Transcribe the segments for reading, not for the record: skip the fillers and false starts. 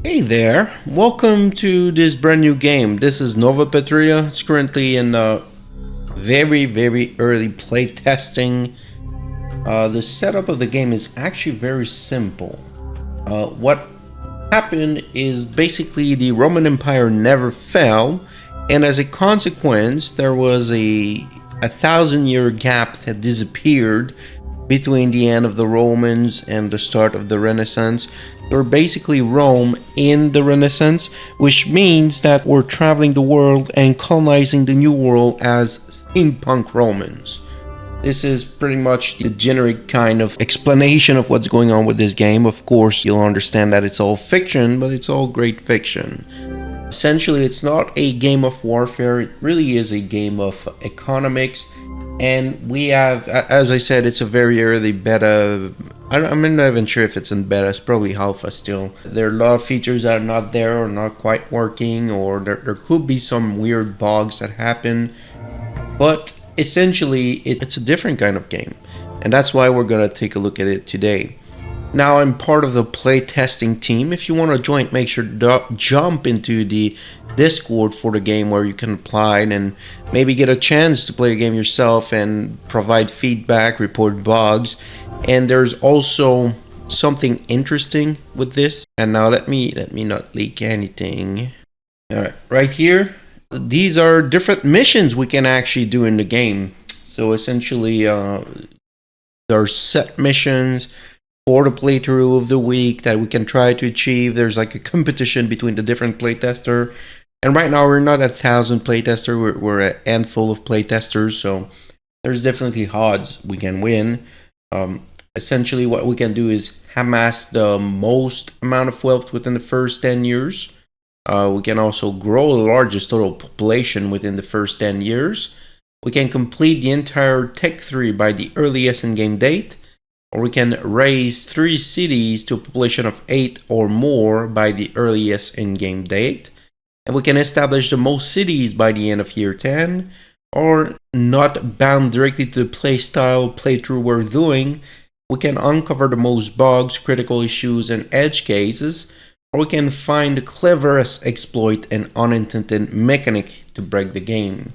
Hey there, welcome to this brand new game. This is Nova Patria. It's currently in very early play testing. The setup of the game is actually very simple. What happened is basically the Roman Empire never fell, and as a consequence, there was a 1,000-year gap that disappeared between the end of the Romans and the start of the Renaissance. We're basically Rome in the Renaissance, which means that we're traveling the world and colonizing the new world as steampunk Romans. This is pretty much the generic kind of explanation of what's going on with this game. Of course, you'll understand that it's all fiction, but it's all great fiction. Essentially, it's not a game of warfare, it really is a game of economics. And we have, as I said, it's a very early beta. I'm not even sure if it's in beta, it's probably alpha still. There are a lot of features that are not there or not quite working, or there could be some weird bugs that happen. But essentially, it's a different kind of game. And that's why we're going to take a look at it today. Now, I'm part of the playtesting team. If you want to join, make sure to jump into the Discord for the game where you can apply and maybe get a chance to play a game yourself and provide feedback, report bugs. And there's also something interesting with this. And now let me not leak anything. All right, right here, these are different missions we can actually do in the game. So essentially, there are set missions for the playthrough of the week that we can try to achieve. There's like a competition between the different playtester, and right now we're not 1,000 playtester, we're a handful of playtesters, so there's definitely odds we can win. Essentially what we can do is amass the most amount of wealth within the first 10 years. We can also grow the largest total population within the first 10 years. We can complete the entire tech tree by the earliest in-game date, or we can raise 3 cities to a population of 8 or more by the earliest in-game date. And we can establish the most cities by the end of year 10, or not bound directly to the playstyle playthrough we're doing. We can uncover the most bugs, critical issues, and edge cases, or we can find the cleverest exploit and unintended mechanic to break the game.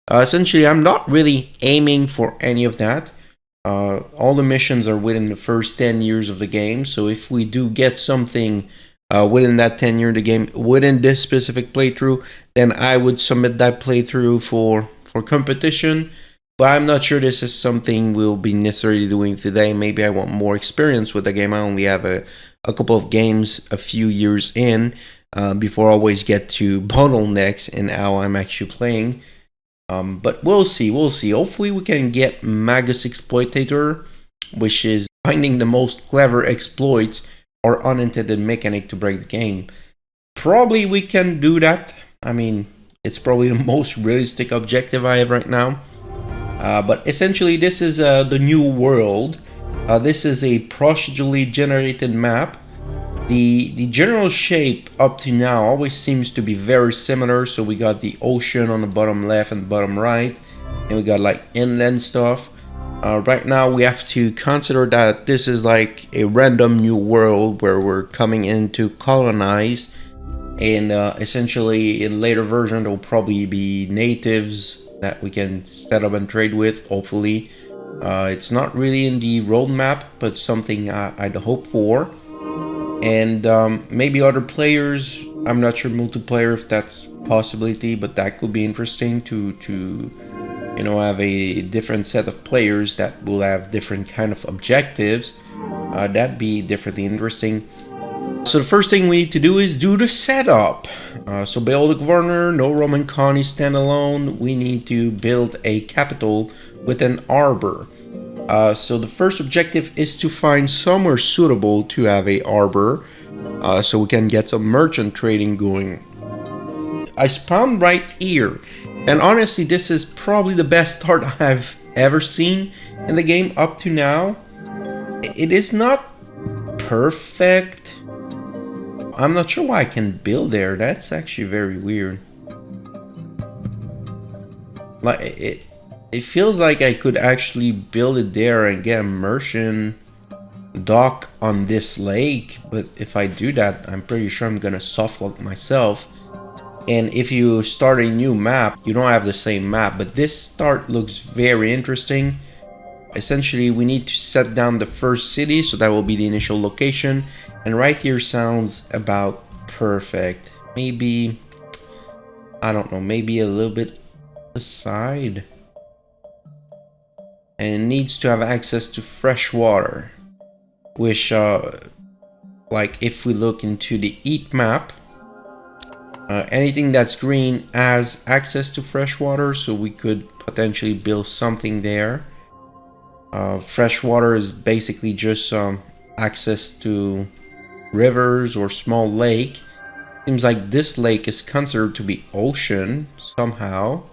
Essentially, I'm not really aiming for any of that. All the missions are within the first 10 years of the game, so if we do get something within that 10 year of the game, within this specific playthrough, then I would submit that playthrough for competition. But I'm not sure this is something we'll be necessarily doing today. Maybe I want more experience with the game. I only have a couple of games a few years in before I always get to bottlenecks in how I'm actually playing. But we'll see. Hopefully we can get Magus Exploitator, which is finding the most clever exploits or unintended mechanic to break the game. Probably we can do that. I mean, it's probably the most realistic objective I have right now. But essentially this is the new world. This is a procedurally generated map. The general shape up to now always seems to be very similar. So we got the ocean on the bottom left and bottom right, and we got like inland stuff. Right now we have to consider that this is like a random new world where we're coming in to colonize, and essentially in later version there will probably be natives that we can set up and trade with, hopefully. It's not really in the roadmap, but something I'd hope for. And maybe other players. I'm not sure multiplayer if that's a possibility, but that could be interesting to you know, have a different set of players that will have different kind of objectives. That'd be definitely interesting. So the first thing we need to do is do the setup. So build a governor, no Roman colonies stand alone. We need to build a capital with an harbor. So the first objective is to find somewhere suitable to have a harbor, so we can get some merchant trading going. I spawned right here, and honestly this is probably the best start I've ever seen in the game up to now. It is not perfect. I'm not sure why I can build there. That's actually very weird. Like it feels like I could actually build it there and get immersion. dock on this lake, but if I do that, I'm pretty sure I'm gonna soft lock myself. And if you start a new map, you don't have the same map, but this start looks very interesting. Essentially, we need to set down the first city, so that will be the initial location. And right here sounds about perfect. Maybe, I don't know, maybe a little bit aside. And it needs to have access to fresh water, which, like if we look into the heat map, anything that's green has access to fresh water, so we could potentially build something there. Fresh water is basically just access to rivers or small lake. Seems like this lake is considered to be ocean somehow.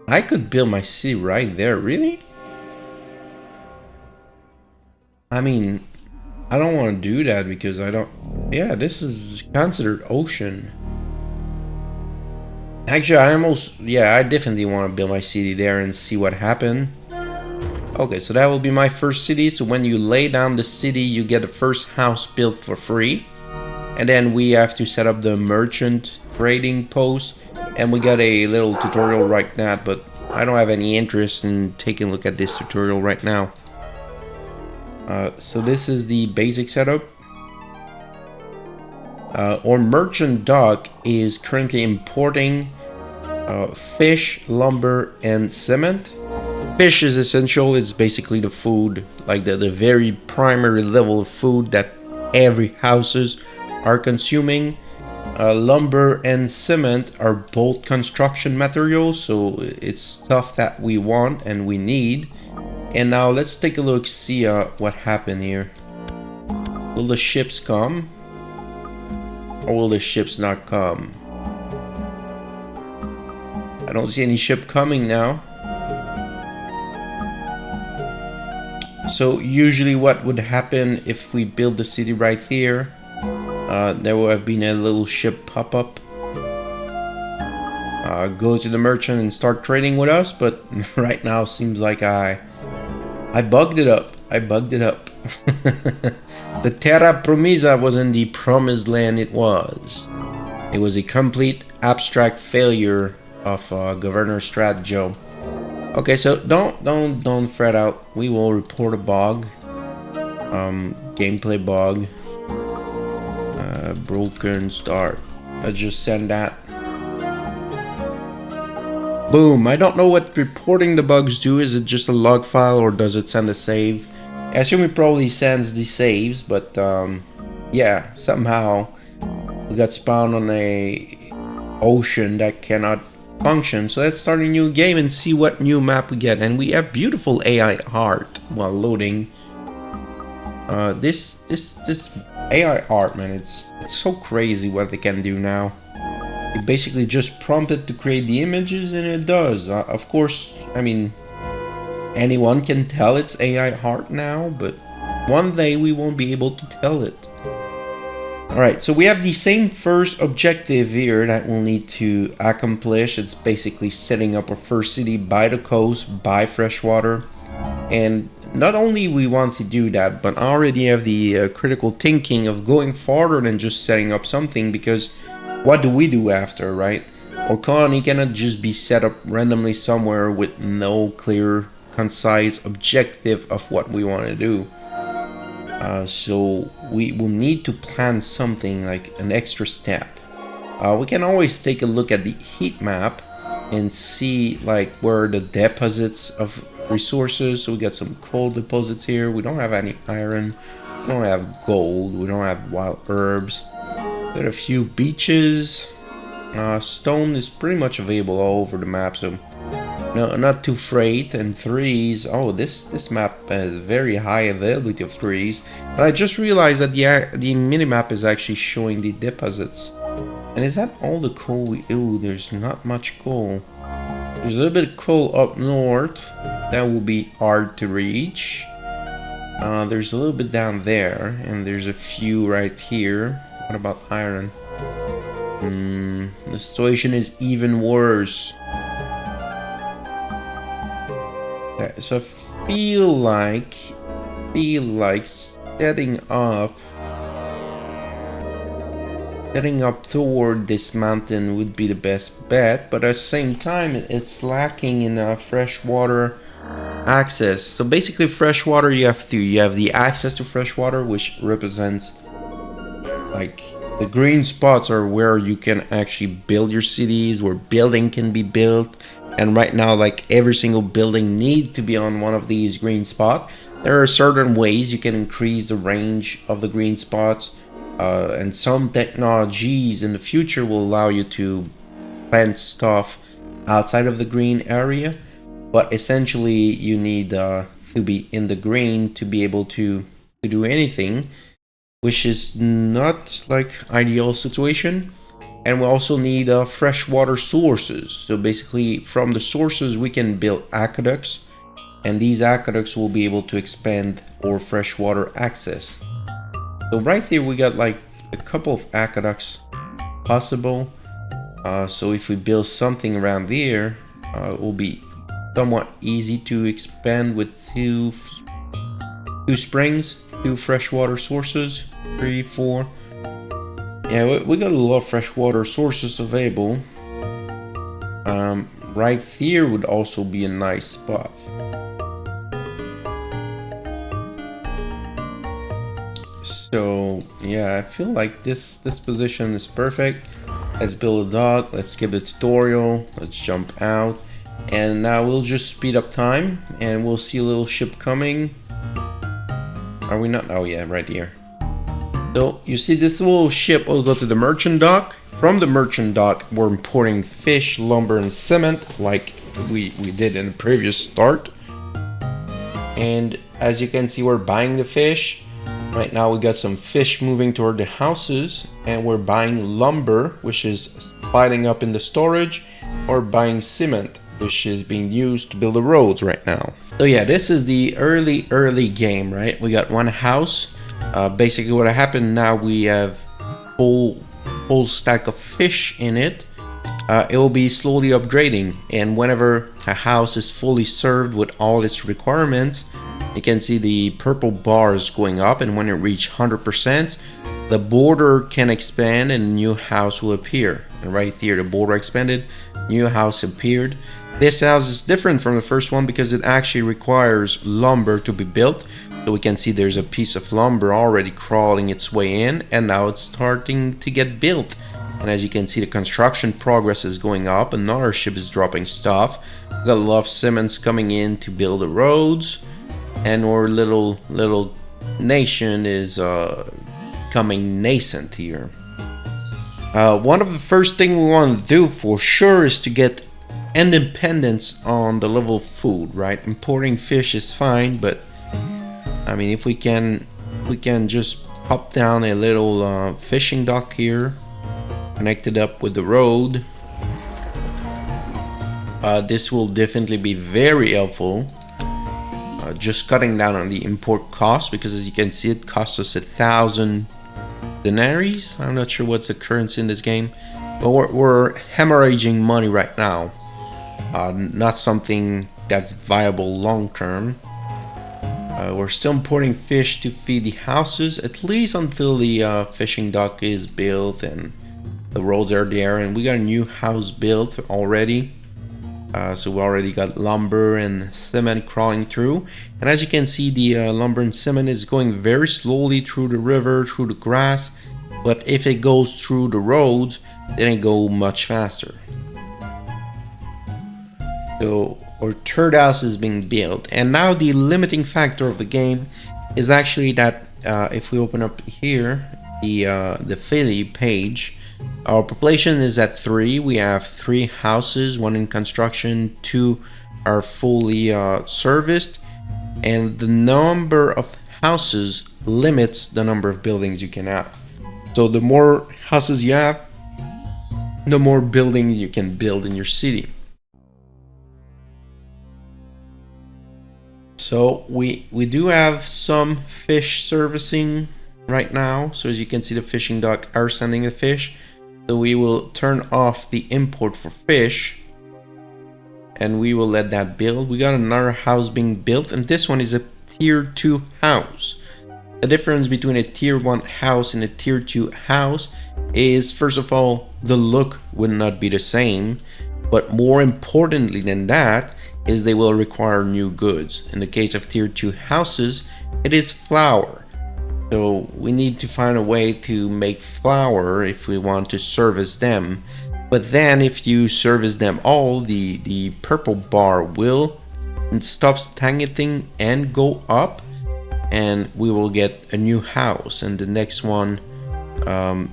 I could build my city right there, really? I mean, I don't want to do that because I don't... Yeah, this is considered ocean. Actually, I almost... Yeah, I definitely want to build my city there and see what happens. Okay, so that will be my first city. So when you lay down the city, you get the first house built for free. And then we have to set up the merchant trading post. And we got a little tutorial right now, but I don't have any interest in taking a look at this tutorial right now. So this is the basic setup. Our merchant dock is currently importing fish, lumber, and cement. Fish is essential. It's basically the food, like the very primary level of food that every houses are consuming. Lumber and cement are both construction materials, so it's stuff that we want and we need. And now let's take a look, see what happened here. Will the ships come? Or will the ships not come? I don't see any ship coming now. So usually what would happen if we build the city right here, there would have been a little ship pop up, go to the merchant and start trading with us, but right now seems like I bugged it up. I bugged it up. The Terra Promisa wasn't the promised land it was. It was a complete abstract failure of Governor Stratjo. Okay, so don't fret out. We will report a bug. Gameplay bug. Broken start. Let's just send that. Boom. I don't know what reporting the bugs do. Is it just a log file or does it send a save? I assume it probably sends the saves, but yeah, somehow we got spawned on a ocean that cannot function. So let's start a new game and see what new map we get. And we have beautiful AI art while loading. This AI art, man, it's so crazy what they can do now. You basically just prompt it to create the images and it does. Of course, I mean, anyone can tell it's AI art now, but one day we won't be able to tell it. Alright, so we have the same first objective here that we'll need to accomplish. It's basically setting up our first city by the coast, by fresh water. And not only we want to do that, but I already have the critical thinking of going farther than just setting up something, because what do we do after, right? Our colony cannot just be set up randomly somewhere with no clear, concise objective of what we want to do. So we will need to plan something like an extra step. We can always take a look at the heat map and see like where the deposits of resources. So we got some coal deposits here. We don't have any iron. We don't have gold. We don't have wild herbs. Got a few beaches. Stone is pretty much available all over the map, so no, not too freight. And threes. Oh, this map has very high availability of threes. But I just realized that the minimap is actually showing the deposits. And is that all the coal we... Ooh, there's not much coal. There's a little bit of coal up north. That will be hard to reach. There's a little bit down there. And there's a few right here. What about iron? The situation is even worse. Okay, so I feel like feel like setting up toward this mountain would be the best bet, but at the same time it's lacking in freshwater access. So basically freshwater, you have the access to freshwater, which represents like the green spots are where you can actually build your cities, where building can be built. And right now, like every single building need to be on one of these green spots. There are certain ways you can increase the range of the green spots, and some technologies in the future will allow you to plant stuff outside of the green area. But essentially, you need to be in the green to be able to do anything, which is not like ideal situation. And we also need freshwater sources. So basically, from the sources, we can build aqueducts, and these aqueducts will be able to expand our freshwater access. So right here, we got like a couple of aqueducts possible. So if we build something around there, it will be somewhat easy to expand with two springs, 2 freshwater sources, 3, 4. Yeah, we got a lot of freshwater sources available. Right here would also be a nice spot. So yeah, I feel like this position is perfect. Let's build a dock. Let's skip the tutorial. Let's jump out, and now we'll just speed up time, and we'll see a little ship coming. Are we not? Oh yeah, right here. So you see this little ship will go to the merchant dock. From the merchant dock, we're importing fish, lumber, and cement like we did in the previous start. And as you can see, we're buying the fish. Right now we got some fish moving toward the houses, and we're buying lumber, which is piling up in the storage, or buying cement, which is being used to build the roads right now. So yeah, this is the early game, right? We got one house. Basically what happened now, we have whole stack of fish in it. It will be slowly upgrading, and whenever a house is fully served with all its requirements, you can see the purple bars going up, and when it reaches 100%, the border can expand and a new house will appear. And right here, the border expanded, new house appeared. This house is different from the first one because it actually requires lumber to be built. So we can see there's a piece of lumber already crawling its way in, and now it's starting to get built. And as you can see, the construction progress is going up. Another ship is dropping stuff. We got a lot of cements coming in to build the roads, and our little nation is becoming nascent here. One of the first things we want to do for sure is to get independence on the level of food, right? Importing fish is fine, but I mean, if we can just pop down a little fishing dock here, connected up with the road. This will definitely be very helpful. Just cutting down on the import cost, because as you can see, it costs us 1,000 denaries. I'm not sure what's the currency in this game, but we're hemorrhaging money right now. Not something that's viable long term. We're still importing fish to feed the houses, at least until the fishing dock is built and the roads are there, and we got a new house built already. So we already got lumber and cement crawling through, and as you can see, the lumber and cement is going very slowly through the river, through the grass, but if it goes through the roads, then it go much faster. So our third house is being built, and now the limiting factor of the game is actually that if we open up here the Philly page, our population is at 3. We have 3 houses, 1 in construction, 2 are fully serviced, and the number of houses limits the number of buildings you can have. So the more houses you have, the more buildings you can build in your city. So we do have some fish servicing right now. So as you can see, the fishing dock are sending the fish. So we will turn off the import for fish, and we will let that build. We got another house being built, and this one is a tier 2 house. The difference between a tier 1 house and a tier 2 house is, first of all, the look will not be the same, but more importantly than that is they will require new goods. In the case of tier 2 houses, it is flour. So we need to find a way to make flour if we want to service them. But then if you service them all, the purple bar will stop stagnating and go up, and we will get a new house. And the next one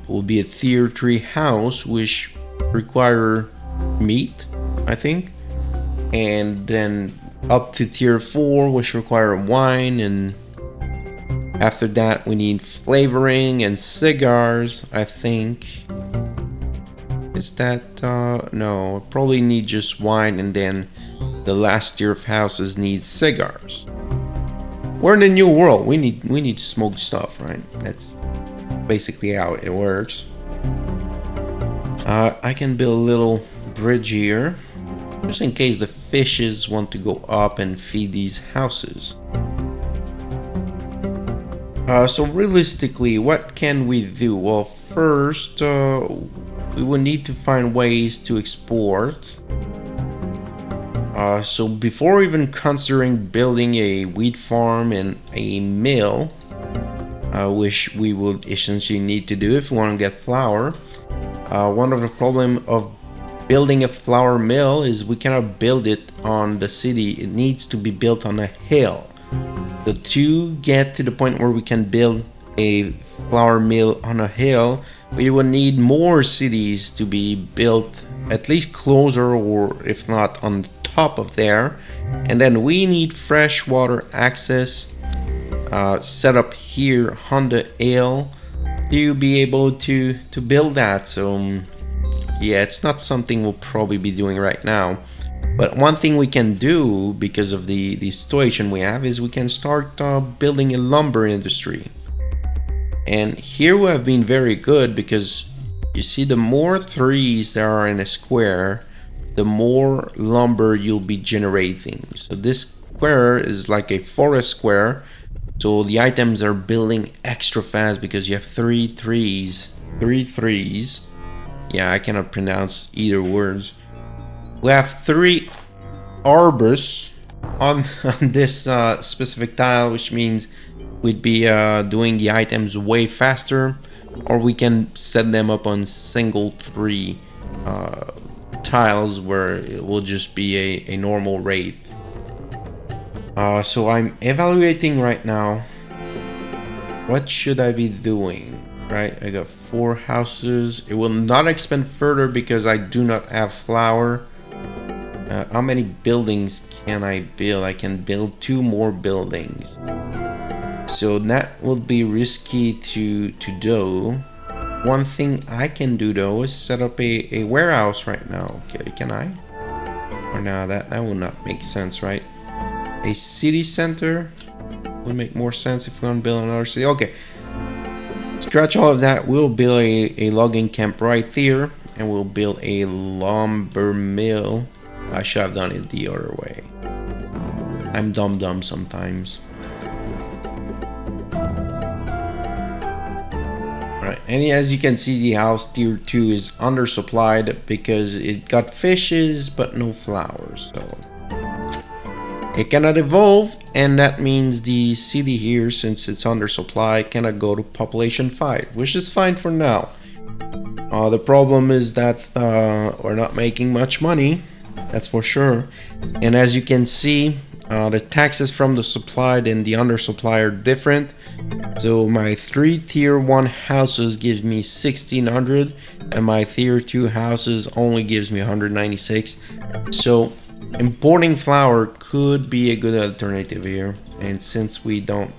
will be a tier 3 house, which require meat, I think. And then up to tier 4, which require wine, and after that we need flavoring and cigars, I think. Is that no, probably need just wine, and then the last tier of houses need cigars. We're in a new world. We need to smoke stuff, right? That's basically how it works. I can build a little bridge here, just in case the fishes want to go up and feed these houses. So realistically, what can we do? Well, first, we will need to find ways to export. So before even considering building a wheat farm and a mill, which we would essentially need to do if we want to get flour, one of the problems of building a flour mill is we cannot build it on the city. It needs to be built on a hill. So to get to the point where we can build a flour mill on a hill, we will need more cities to be built at least closer, or if not on top of there. And then we need fresh water access set up here on the hill to be able to build that. So yeah, it's not something we'll probably be doing right now, but one thing we can do because of the situation we have is we can start building a lumber industry. And here we have been very good, because you see, the more threes there are in a square, the more lumber you'll be generating. So this square is like a forest square, so the items are building extra fast because you have three threes. Yeah, I cannot pronounce either words. We have 3 arbors on this specific tile, which means we'd be doing the items way faster, or we can set them up on single 3 tiles where it will just be a normal rate. So I'm evaluating right now, what should I be doing? Right, I got 4 houses. It will not expand further because I do not have flour. How many buildings can I build? I can build 2 more buildings. So that would be risky to do. One thing I can do though is set up a warehouse right now. Okay, can I? Or no, that will not make sense, right? A city center would make more sense if we're gonna build another city. Okay. Scratch all of that. We'll build a logging camp right here, and we'll build a lumber mill. I should have done it the other way. I'm dumb sometimes. Alright, and as you can see, the house tier 2 is undersupplied because it got fishes but no flowers. So it cannot evolve, and that means the city here, since it's undersupplied, cannot go to population 5, which is fine for now. The problem is that we're not making much money, that's for sure. And as you can see, the taxes from the supplied and the undersupply are different. So my 3 tier 1 houses gives me 1600, and my tier 2 houses only gives me 196. So importing flour could be a good alternative here, and since we don't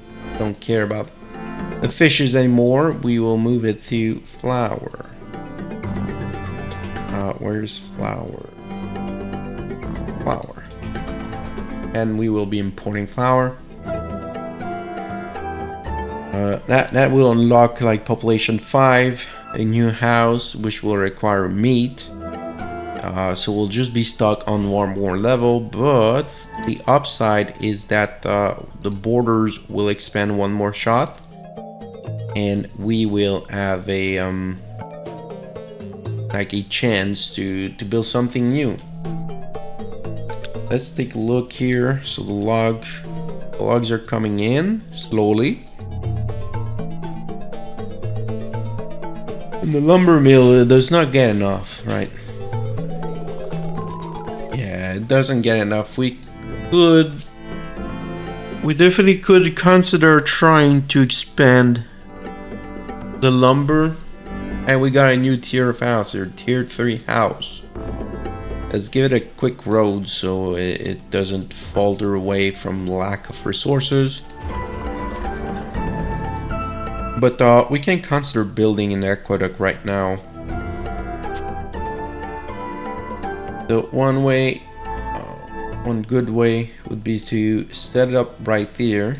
care about the fishes anymore, we will move it to flour. Where's flour? Flour. And we will be importing flour. That will unlock like population 5, a new house which will require meat. So we'll just be stuck on one more level, but the upside is that the borders will expand one more shot, and we will have a like a chance to build something new. Let's take a look here. So the logs are coming in slowly. And the lumber mill does not get enough, right? Yeah, it doesn't get enough. We definitely could consider trying to expand the lumber. And we got a new tier of house here, tier 3 house. Let's give it a quick road so it doesn't falter away from lack of resources. But we can consider building an aqueduct right now. So one good way would be to set it up right there.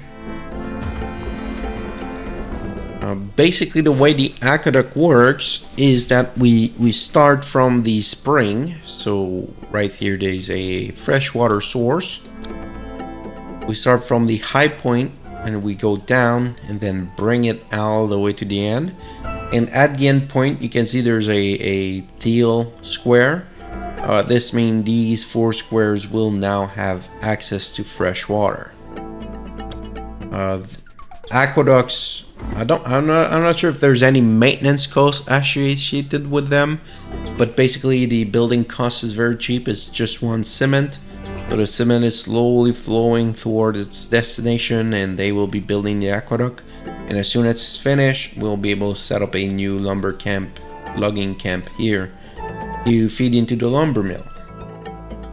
Basically, the way the aqueduct works is that we start from the spring. So right here there's a freshwater source. We start from the high point and we go down and then bring it all the way to the end. And at the end point you can see there's a teal square. This means these 4 squares will now have access to fresh water. Aqueducts, I'm not sure if there's any maintenance cost associated with them, but basically the building cost is very cheap. It's just 1 cement. So the cement is slowly flowing toward its destination, and they will be building the aqueduct. And as soon as it's finished, we'll be able to set up a new lumber camp, logging camp here to feed into the lumber mill.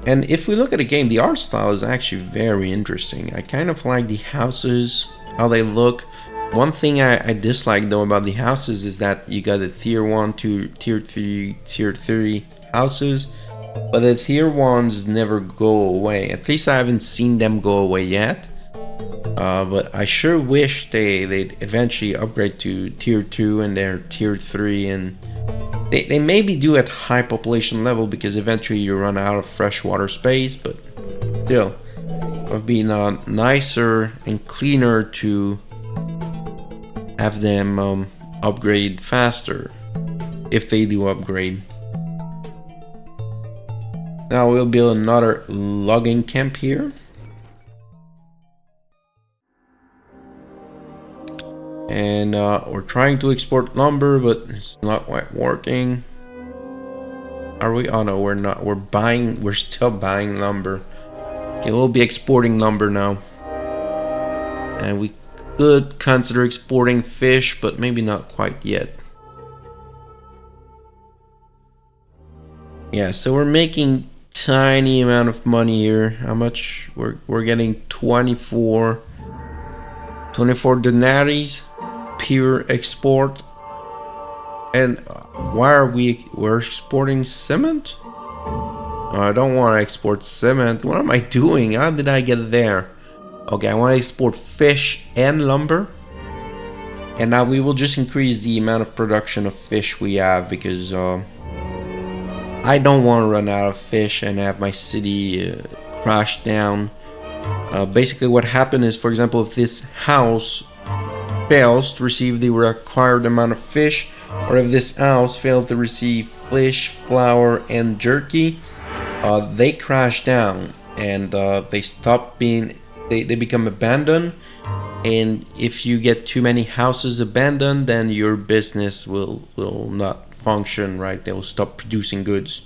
And if we look at the game, the art style is actually very interesting. I kind of like the houses, how they look. One thing I dislike though about the houses is that you got the tier 1 to tier 3 houses, but the tier 1s never go away. At least I haven't seen them go away yet. But I sure wish they'd eventually upgrade to tier 2 and their tier 3, and they maybe do at high population level because eventually you run out of freshwater space, but still it would be nicer and cleaner to have them upgrade faster if they do upgrade. Now we'll build another logging camp here. And we're trying to export lumber, but it's not quite working. Are we? Oh no, we're not. We're still buying lumber. Okay, we'll be exporting lumber now. And we could consider exporting fish, but maybe not quite yet. Yeah, so we're making tiny amount of money here. How much? We're getting 24 denaries pure export. And why are we're exporting cement? I don't want to export cement. What am I doing? How did I get there? Okay, I want to export fish and lumber. And now we will just increase the amount of production of fish we have, because I don't want to run out of fish and have my city crash down. Basically what happened is, for example, if this house fails to receive the required amount of fish, or if this house failed to receive fish, flour, and jerky, they crash down, and they stop being, they become abandoned. And if you get too many houses abandoned, then your business will not function, right? They will stop producing goods.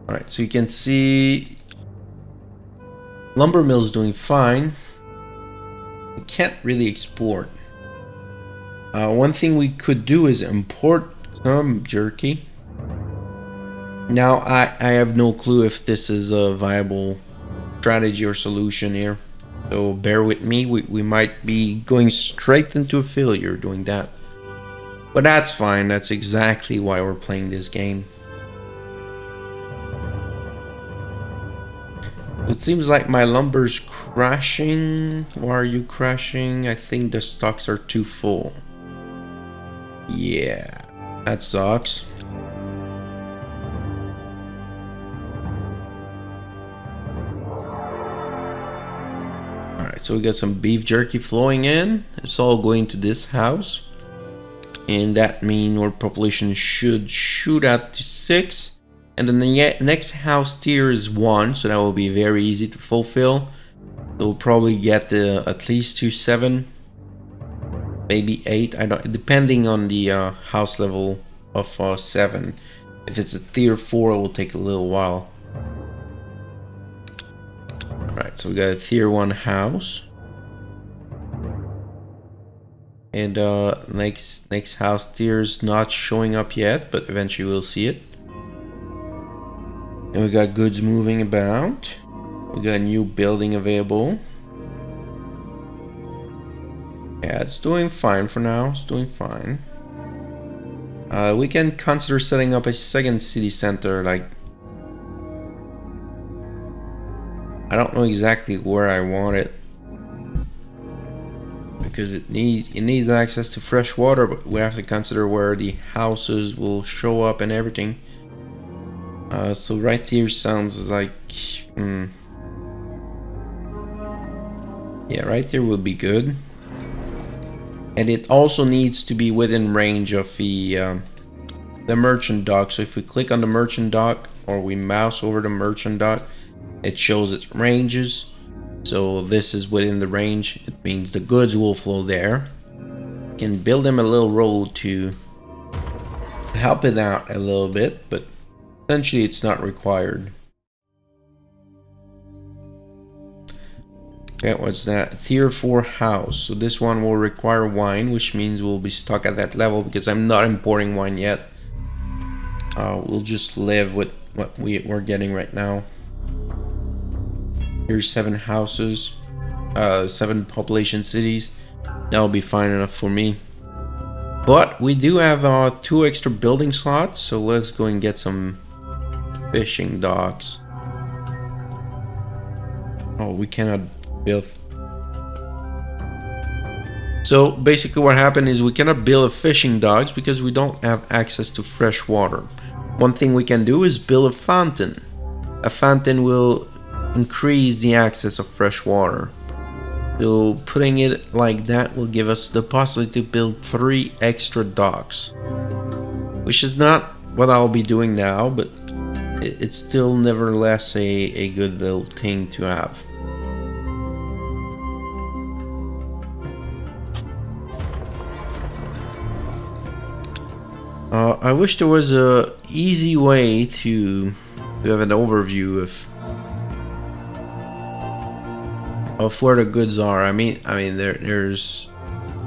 Alright, so you can see lumber mill is doing fine. We can't really export. One thing we could do is import some jerky. Now I have no clue if this is a viable strategy or solution here, so bear with me. We might be going straight into a failure doing that, but that's fine. That's exactly why we're playing this game. It seems like my lumber's crashing. Why are you crashing? I think the stocks are too full. Yeah, that sucks. So we got some beef jerky flowing in. It's all going to this house. And that means our population should shoot up to 6. And then the next house tier is 1, so that will be very easy to fulfill. So we'll probably get at least to 7, maybe 8. I don't, depending on the house level of 7. If it's a tier 4, it will take a little while. Alright, so we got a tier 1 house. And next house tier is not showing up yet, but eventually we'll see it. And we got goods moving about. We got a new building available. Yeah, it's doing fine for now. It's doing fine. We can consider setting up a second city center. Like, I don't know exactly where I want it, because it needs access to fresh water, but we have to consider where the houses will show up and everything. So right here sounds like, yeah, right there will be good. And it also needs to be within range of the merchant dock. So if we click on the merchant dock, or we mouse over the merchant dock, it shows its ranges. So this is within the range. It means the goods will flow there. You can build them a little road to help it out a little bit, but essentially it's not required. Okay, what's that? Tier 4 house. So this one will require wine, which means we'll be stuck at that level because I'm not importing wine yet. We'll just live with what we're getting right now. Here's 7 houses, 7 population cities. That'll be fine enough for me. But we do have 2 extra building slots, so let's go and get some fishing docks. Oh, we cannot build. So basically what happened is we cannot build a fishing docks because we don't have access to fresh water. One thing we can do is build a fountain. A fountain will increase the access of fresh water. So putting it like that will give us the possibility to build 3 extra docks, which is not what I'll be doing now, but it's still nevertheless a good little thing to have. I wish there was a easy way to have an overview of where the goods are. I mean there's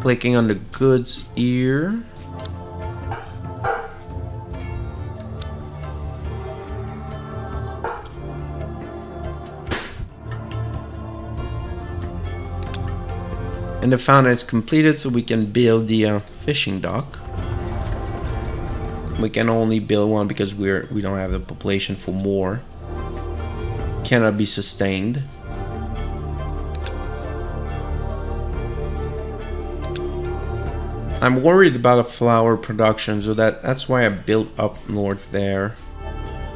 clicking on the goods here. And the fountain is completed, so we can build the fishing dock. We can only build one because we don't have the population for more. Cannot be sustained. I'm worried about a flour production, so that's why I built up north there.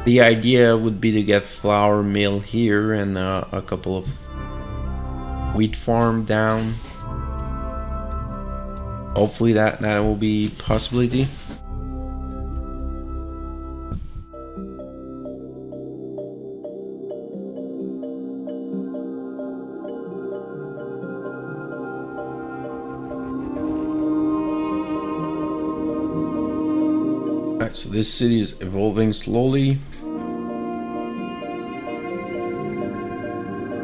The idea would be to get flour mill here and a couple of wheat farm down. Hopefully that will be a possibility. So this city is evolving slowly.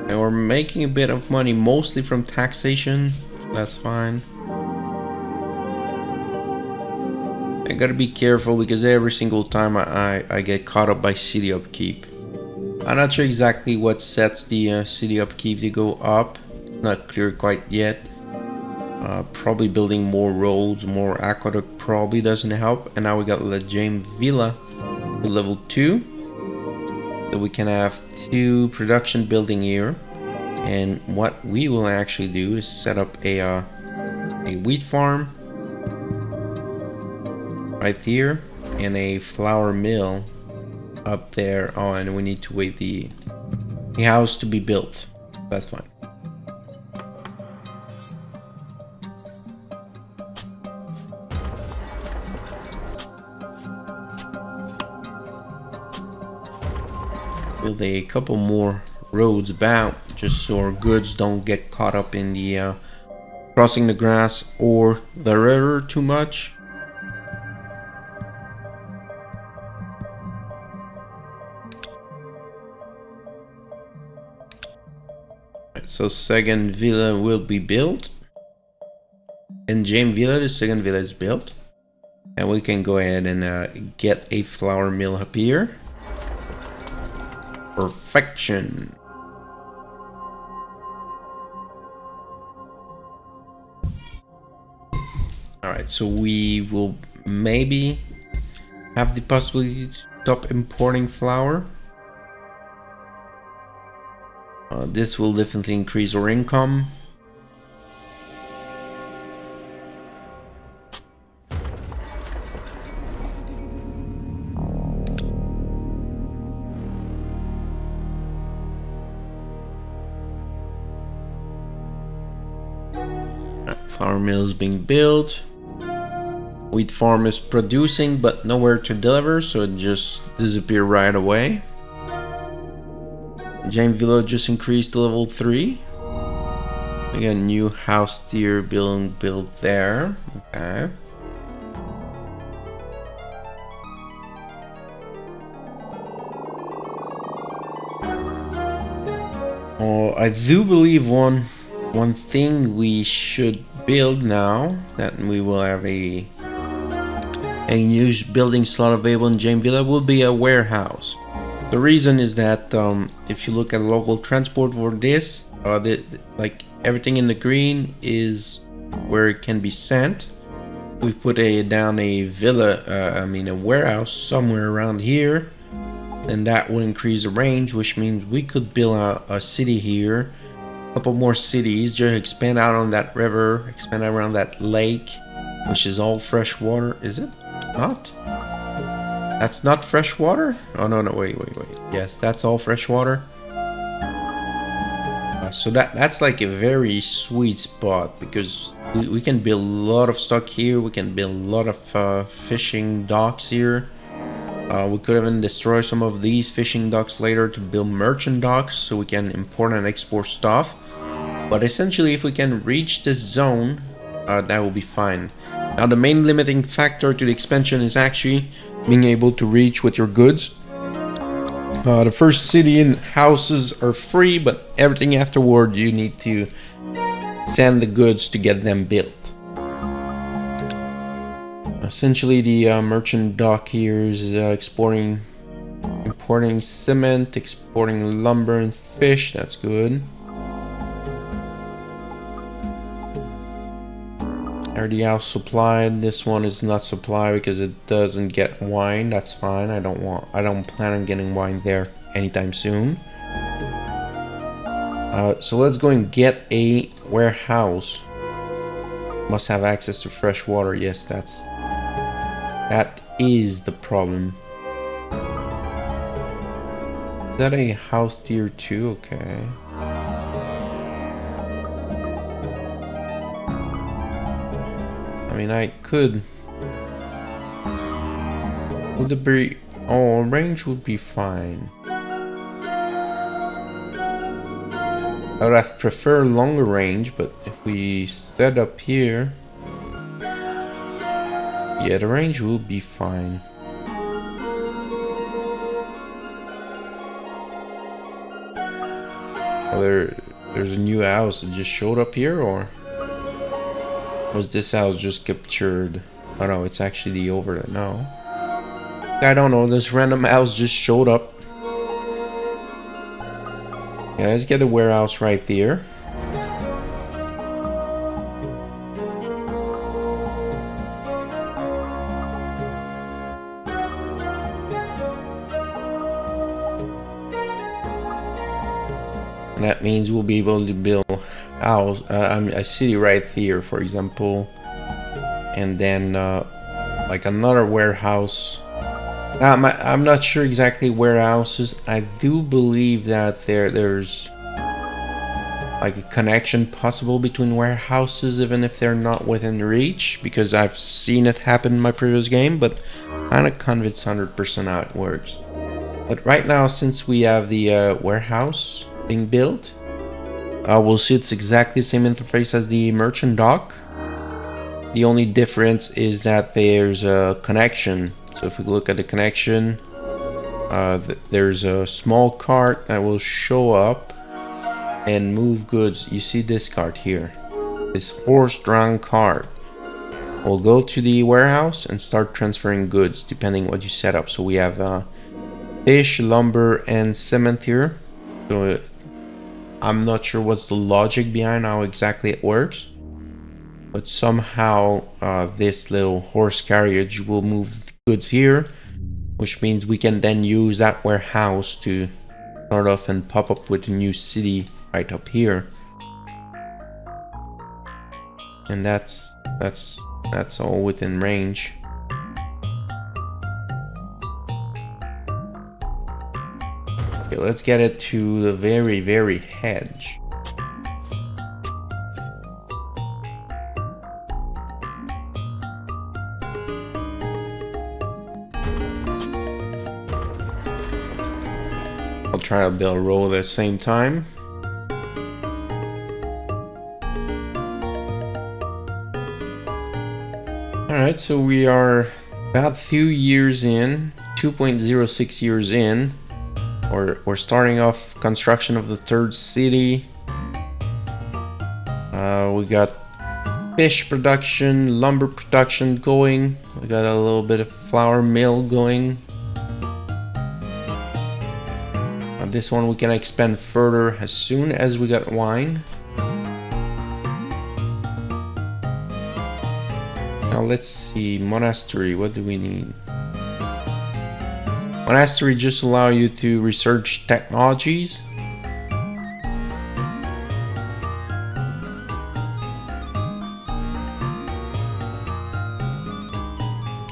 And we're making a bit of money, mostly from taxation. That's fine. I gotta be careful because every single time I get caught up by city upkeep. I'm not sure exactly what sets the city upkeep to go up. It's not clear quite yet. Probably building more roads, more aqueduct probably doesn't help. And now we got the James Villa to level 2. So we can have 2 production building here. And what we will actually do is set up a wheat farm right here and a flour mill up there. Oh, and we need to wait the house to be built. That's fine. build a couple more roads about, just so our goods don't get caught up in the crossing the grass or the river too much. So second villa will be built. In James Villa, the second villa is built. And we can go ahead and get a flour mill up here. Perfection. Alright, so we will maybe have the possibility to stop importing flour. This will definitely increase our income. Flour mill is being built. Wheat farm is producing but nowhere to deliver, so it just disappeared right away. James Villa just increased to level 3. We got a new house tier building built there. Okay. Oh, I do believe one thing we should build now that we will have a new building slot available in James Villa will be a warehouse. The reason is that if you look at local transport for this, like everything in the green is where it can be sent. We put down a villa, a warehouse somewhere around here, and that will increase the range, which means we could build a city here, a couple more cities, just expand out on that river, expand around that lake, which is all fresh water. Is it not? That's not fresh water? Oh, no, wait. Yes, that's all fresh water. So that's like a very sweet spot, because we can build a lot of stock here. We can build a lot of fishing docks here. We could even destroy some of these fishing docks later to build merchant docks, so we can import and export stuff. But essentially, if we can reach this zone, that will be fine. Now, the main limiting factor to the expansion is actually being able to reach with your goods. The first city and houses are free, but everything afterward you need to send the goods to get them built. Essentially, the merchant dock here is importing cement, exporting lumber and fish. That's good. Already out supplied. This one is not supplied because it doesn't get wine. That's fine. I don't plan on getting wine there anytime soon. So let's go and get a warehouse. Must have access to fresh water. Yes, that is the problem. Is that a house tier 2? Okay. I mean, I could. Would the be? Oh, range would be fine. I would have preferred longer range, but if we set up here, yeah, the range will be fine. Oh, there's a new house that just showed up here, or was this house just captured? Oh no, it's actually the over. No, I don't know. This random house just showed up. Yeah, let's get the warehouse right there. And that means we'll be able to build a city right here, for example, and then like another warehouse. Now, I'm not sure exactly warehouses. I do believe that there's like a connection possible between warehouses, even if they're not within reach, because I've seen it happen in my previous game, but I'm not convinced 100% how it works. But right now, since we have the warehouse being built, we'll see it's exactly the same interface as the merchant dock. The only difference is that there's a connection. So if we look at the connection, there's a small cart that will show up and move goods. You see this cart here, this horse-drawn cart. We'll go to the warehouse and start transferring goods depending what you set up. So we have fish, lumber, and cement here. So I'm not sure what's the logic behind how exactly it works, but somehow this little horse carriage will move goods here, which means we can then use that warehouse to start off and pop up with a new city right up here. And that's all within range. Okay, let's get it to the very, very edge. I'll try to build a row at the same time. Alright, so we are about 2 years in, 2.06 years in. We're starting off construction of the third city. We got fish production, lumber production going. We got a little bit of flour mill going. This one we can expand further as soon as we got wine. Now let's see, monastery, what do we need? Monastery just allow you to research technologies.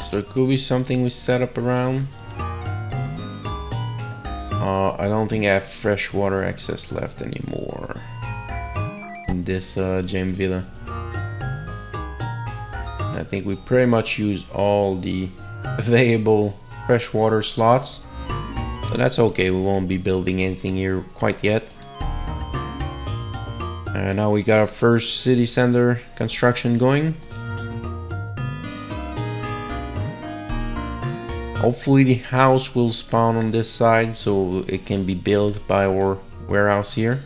So it could be something we set up around. I don't think I have fresh water access left anymore in this gem villa. I think we pretty much used all the available freshwater slots, so that's okay. We won't be building anything here quite yet. And now we got our first city center construction going. Hopefully the house will spawn on this side so it can be built by our warehouse here.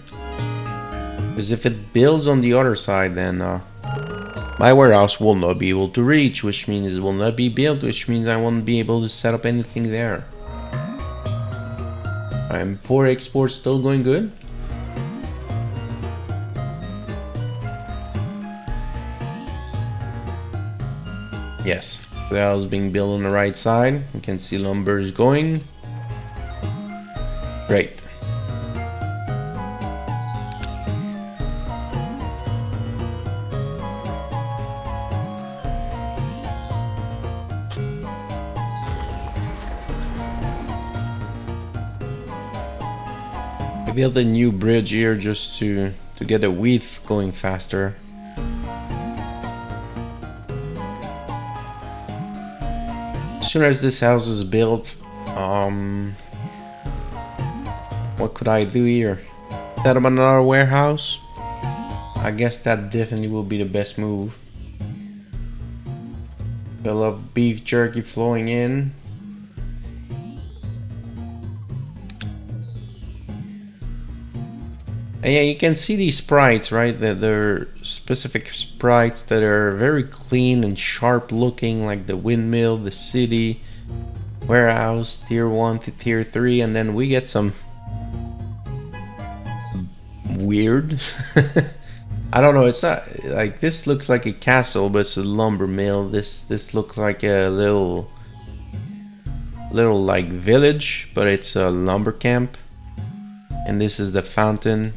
Because if it builds on the other side, then my warehouse will not be able to reach, which means it will not be built, which means I won't be able to set up anything there. Import export still going good. Yes. The house being built on the right side. You can see lumber is going. Great. I built a new bridge here just to get the width going faster. As soon as this house is built, what could I do here? Set up another warehouse? I guess that definitely will be the best move. Fill up beef jerky flowing in. And yeah, you can see these sprites, right? That they're specific sprites that are very clean and sharp looking, like the windmill, the city, warehouse, tier 1 to tier 3, and then we get some weird. I don't know, it's not like this looks like a castle, but it's a lumber mill. This looks like a little like village, but it's a lumber camp. And this is the fountain.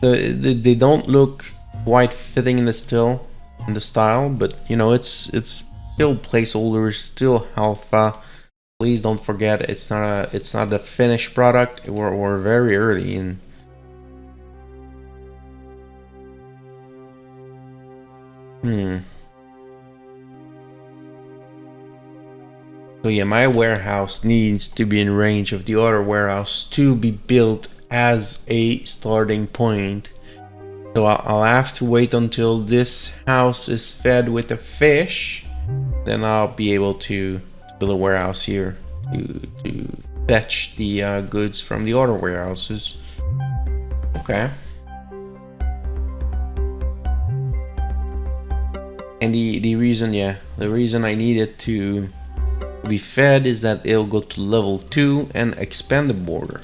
They don't look quite fitting in the style, but you know, it's still placeholders, still alpha. Please don't forget, it's not the finished product. We're very early in. So yeah, my warehouse needs to be in range of the other warehouse to be built as a starting point. So I'll have to wait until this house is fed with a fish. Then I'll be able to build a warehouse here to fetch the goods from the other warehouses. Okay. And the reason I need it to be fed is that it'll go to level 2 and expand the border.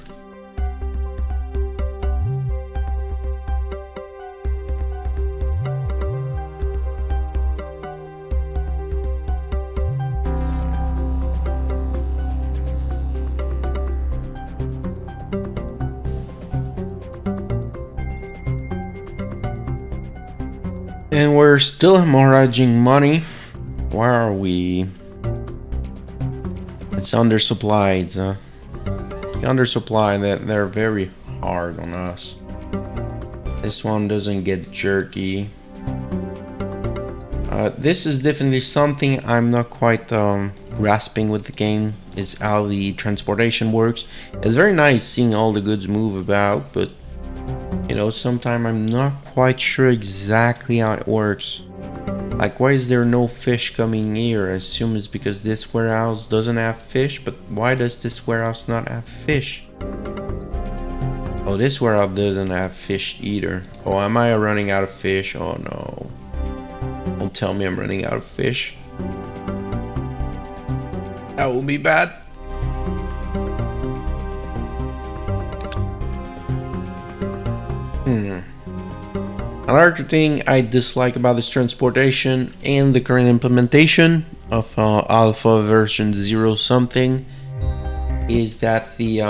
And we're still hemorrhaging money. Where are we? It's undersupplied. The undersupply, that they're very hard on us. This one doesn't get jerky. This is definitely something I'm not quite grasping with the game, is how the transportation works. It's very nice seeing all the goods move about, but you know, sometimes I'm not quite sure exactly how it works. Like, why is there no fish coming here? I assume it's because this warehouse doesn't have fish, but why does this warehouse not have fish? Oh, this warehouse doesn't have fish either. Oh, am I running out of fish? Oh no. Don't tell me I'm running out of fish. That will be bad. Another thing I dislike about this transportation and the current implementation of alpha version 0 something is that the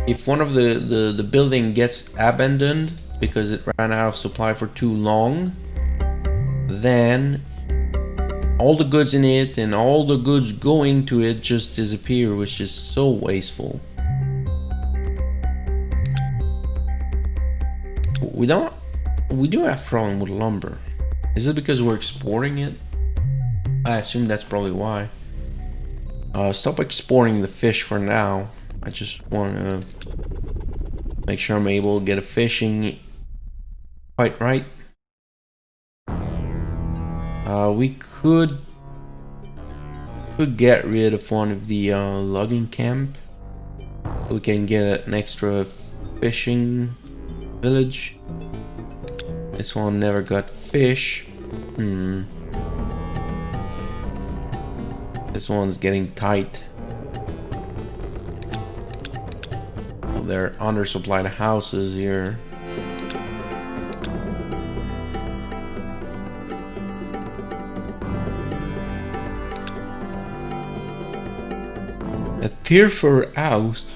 if one of the building gets abandoned because it ran out of supply for too long, then all the goods in it and all the goods going to it just disappear, which is so wasteful. We do have problem with lumber. Is it because we're exporting it? I assume that's probably why. Stop exporting the fish for now. I just want to make sure I'm able to get a fishing quite right. We could get rid of one of the logging camp. We can get an extra fishing village. This one never got fish. This one's getting tight. Oh, they're undersupplied houses here. A tier 4 house?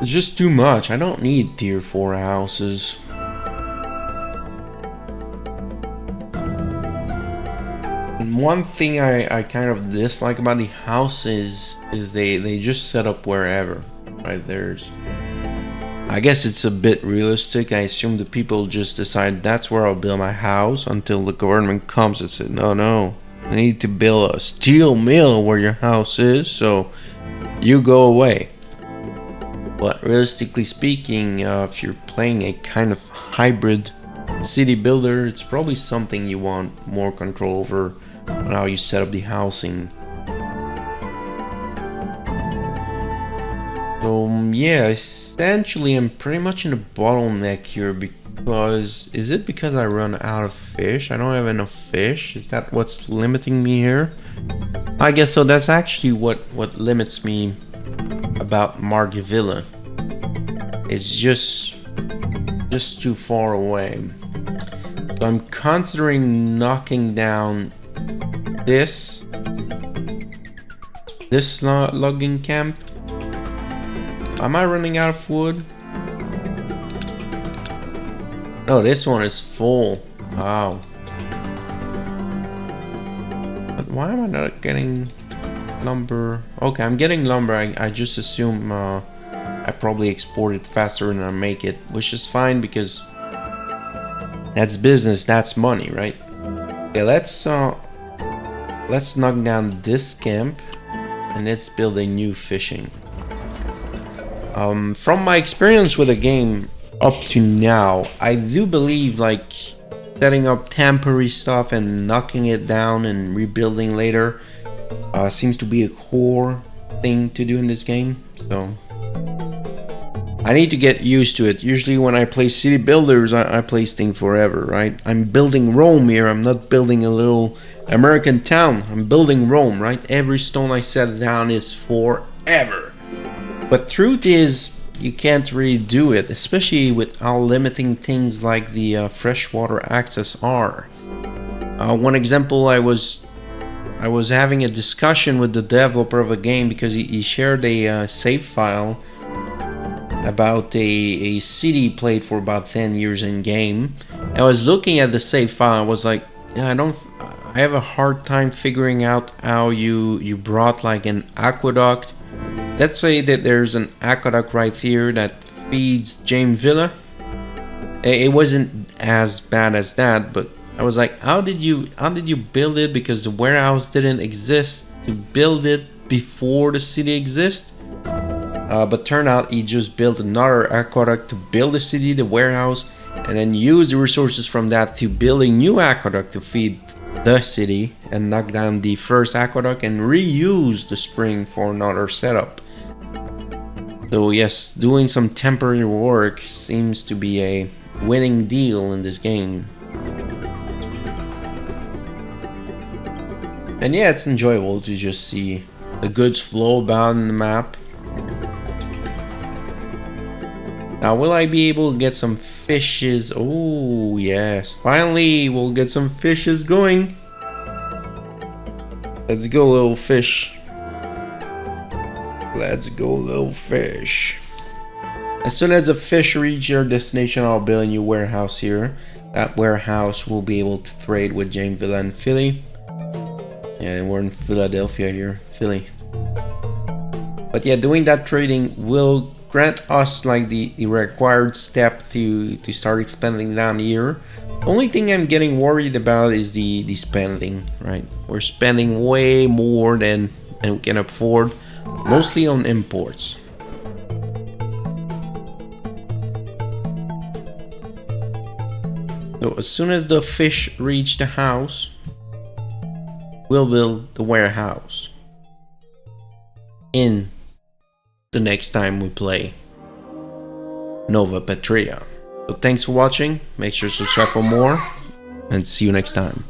It's just too much. I don't need tier 4 houses. And one thing I kind of dislike about the houses is they just set up wherever. Right, I guess it's a bit realistic. I assume the people just decide that's where I'll build my house until the government comes and says, no, I need to build a steel mill where your house is, so you go away. But realistically speaking, if you're playing a kind of hybrid city builder, it's probably something you want more control over on how you set up the housing. So yeah, essentially I'm pretty much in a bottleneck here because... Is it because I run out of fish? I don't have enough fish? Is that what's limiting me here? I guess so. That's actually what limits me about Margavilla. It's just too far away. So I'm considering knocking down this logging camp. Am I running out of wood? No, this one is full. Wow. But why am I not getting lumber? Okay, I'm getting lumber. I just assume I probably export it faster than I make it, which is fine because that's business, that's money, right? Okay, let's let's knock down this camp and let's build a new fishing. From my experience with the game up to now, I do believe like setting up temporary stuff and knocking it down and rebuilding later seems to be a core thing to do in this game. So I need to get used to it. Usually when I play city builders, I play things forever, right? I'm building Rome here. I'm not building a little American town. I'm building Rome, right? Every stone I set down is forever. But truth is, you can't really do it, especially with how limiting things like the freshwater access are. One example, I was having a discussion with the developer of a game because he shared a save file about a city played for about 10 years in game. I was looking at the save file. I was like, yeah, I have a hard time figuring out how you brought like an aqueduct. Let's say that there's an aqueduct right here that feeds James Villa. It wasn't as bad as that, but I was like, how did you build it? Because the warehouse didn't exist to build it before the city exists. But turned out he just built another aqueduct to build the city, the warehouse, and then use the resources from that to build a new aqueduct to feed the city and knock down the first aqueduct and reuse the spring for another setup. So yes, doing some temporary work seems to be a winning deal in this game. And yeah, it's enjoyable to just see the goods flow about in the map. Now, will I be able to get some fishes? Oh, yes. Finally, we'll get some fishes going. Let's go, little fish. Let's go, little fish. As soon as the fish reach their destination, I'll build a new warehouse here. That warehouse will be able to trade with James Villa and Philly. Yeah, we're in Philadelphia here, Philly. But yeah, doing that trading will grant us like the required step to start expanding down here. The only thing I'm getting worried about is the spending, right? We're spending way more than we can afford, mostly on imports. So as soon as the fish reach the house, we'll build the warehouse in the next time we play Nova Patria. So thanks for watching, make sure to subscribe for more, and see you next time.